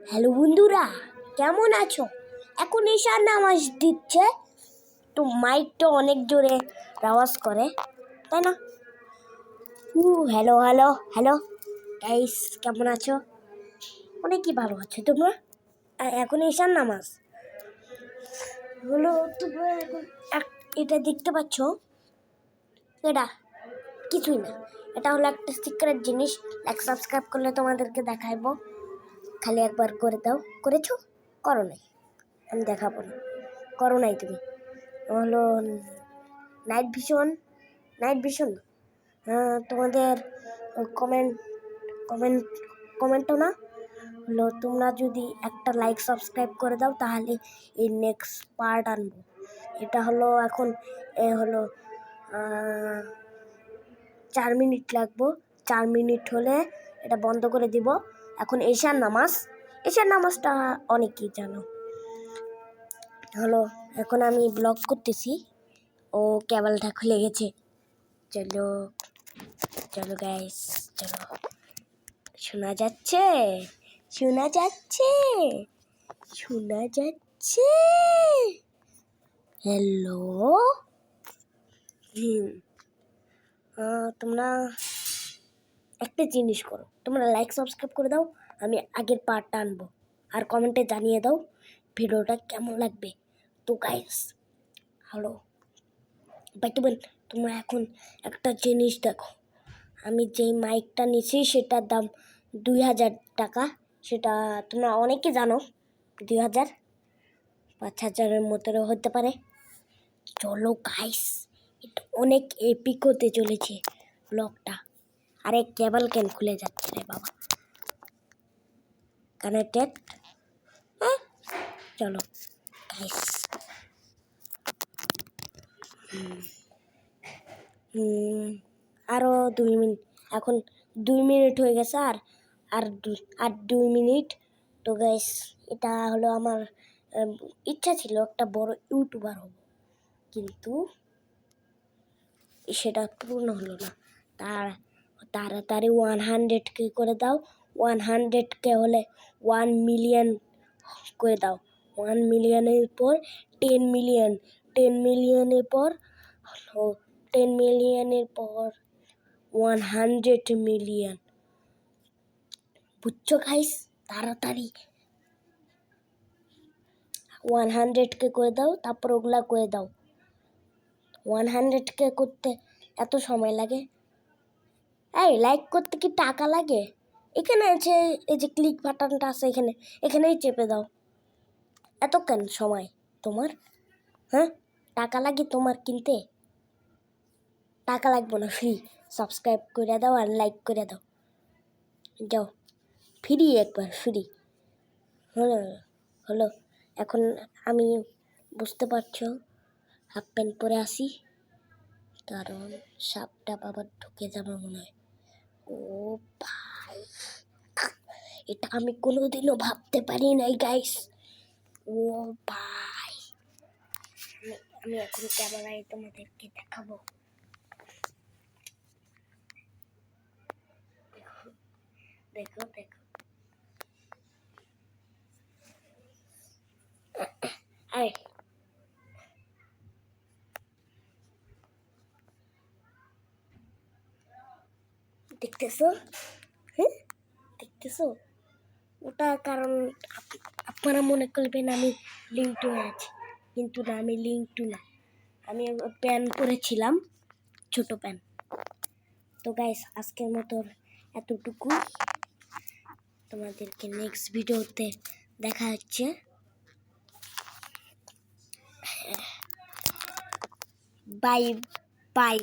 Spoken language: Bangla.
হ্যালো বন্ধুরা, কেমন আছো? এখন ঈশান নামাজ দিচ্ছে, তো মাইকটা অনেক জোরে আওয়াজ করে, তাই না? হ্যালো হ্যালো হ্যালো গাইস, কেমন আছো? অনেকই ভালো আছো তোমরা? এখন ঈশান নামাজ হলো, তোমরা এখন এটা দেখতে পাচ্ছ? এটা কিছুই না, এটা হলো একটা সিক্রেট জিনিস। লাইক সাবস্ক্রাইব করলে তোমাদেরকে দেখাইবো, খালি একবার করে দাও। করেছো? করো নাই, আমি দেখাবো না। করো নাই তুমি? হলো নাইট ভিশন তোমাদের কমেন্ট কমেন্ট কমেন্টও না হলো, তোমরা যদি একটা লাইক সাবস্ক্রাইব করে দাও তাহলে এই নেক্সট পার্ট আনবো। এটা হলো এখন হলো 4 মিনিট লাগবো। 4 মিনিট হলে এটা বন্ধ করে দিব। এখন ঈশান নামাজটা অনেকেই জানো। হলো এখন আমি ব্লগ করতেছি, ও কেবলটা খুলে গেছে। চলো চলো গাইস, চলো। শোনা যাচ্ছে? হ্যালো। তোমরা একটা জিনিস করো, তোমরা লাইক সাবস্ক্রাইব করে দাও, আমি আগের পার্টটা আনবো। আর কমেন্টে জানিয়ে দাও ভিডিওটা কেমন লাগবে। তো গাইস, হ্যালো ভাই, তোমরা এখন একটা জিনিস দেখো। আমি যেই মাইকটা নিয়েছি সেটার দাম 2000 টাকা। সেটা তোমরা অনেকে জানো, 2000 5000-এর মতো হতে পারে। চলো গাইস, এটা অনেক এপিক হতে চলেছে ব্লগটা। আরে কেবল কেন খুলে যাচ্ছে রে বাবা? কানেক্টেড? হ্যাঁ, চলো গাইস। আরও 2 মিনিট, এখন 2 মিনিট হয়ে গেছে। আর 2 মিনিট। তো গাইস, এটা হলো আমার ইচ্ছা ছিল একটা বড় ইউটিউবার হব, কিন্তু সেটা পূর্ণ হলো না। তাড়াতাড়ি 100K করে দাও। 100K হলে 1 মিলিয়ন করে দাও। 1 মিলিয়নের পর 10 মিলিয়ন, 10 মিলিয়নের পর 10 মিলিয়নের পর 100 মিলিয়ন। বুঝছো গাইস? তাড়াতাড়ি 100K করে দাও, তারপর ওগুলা করে দাও। 100K করতে এত সময় লাগে? এই লাইক করতে কি টাকা লাগে? এখানে আছে, এই যে ক্লিক বাটনটা আছে, এখানেই চেপে দাও। এত কেন সময় তোমার? হ্যাঁ, টাকা লাগে তোমার কিনতে? টাকা লাগবে না, ফ্রি। সাবস্ক্রাইব করে দাও আর লাইক করে দাও, যাও। ফ্রি, একবার ফ্রি। হলো এখন আমি বুঝতে পারছো, হাফ প্যান্ট পরে আসি, কারণ সাপটা আবার ঢুকে যাবে মনে হয়। ও ভাই, এটা আমি কোনোদিনও ভাবতে পারি নাই গাইস। ও ভাই, আমি এখন ক্যামেরায় তোমাদেরকে দেখাবো। দেখো দেখো, আরে দেখতেছো? হ্যাঁ, দেখতেছো? ওটা কারণ আপনারা মনে করবেন আমি লিঙ্কটু আছি, কিন্তু না, আমি লিঙ্কটু না। আমি প্যান্ট পরেছিলাম, ছোট প্যান্ট। তো গাইস, আজকের মতো এতটুকু। তোমাদেরকে নেক্সট ভিডিওতে দেখা হচ্ছে। Bye bye.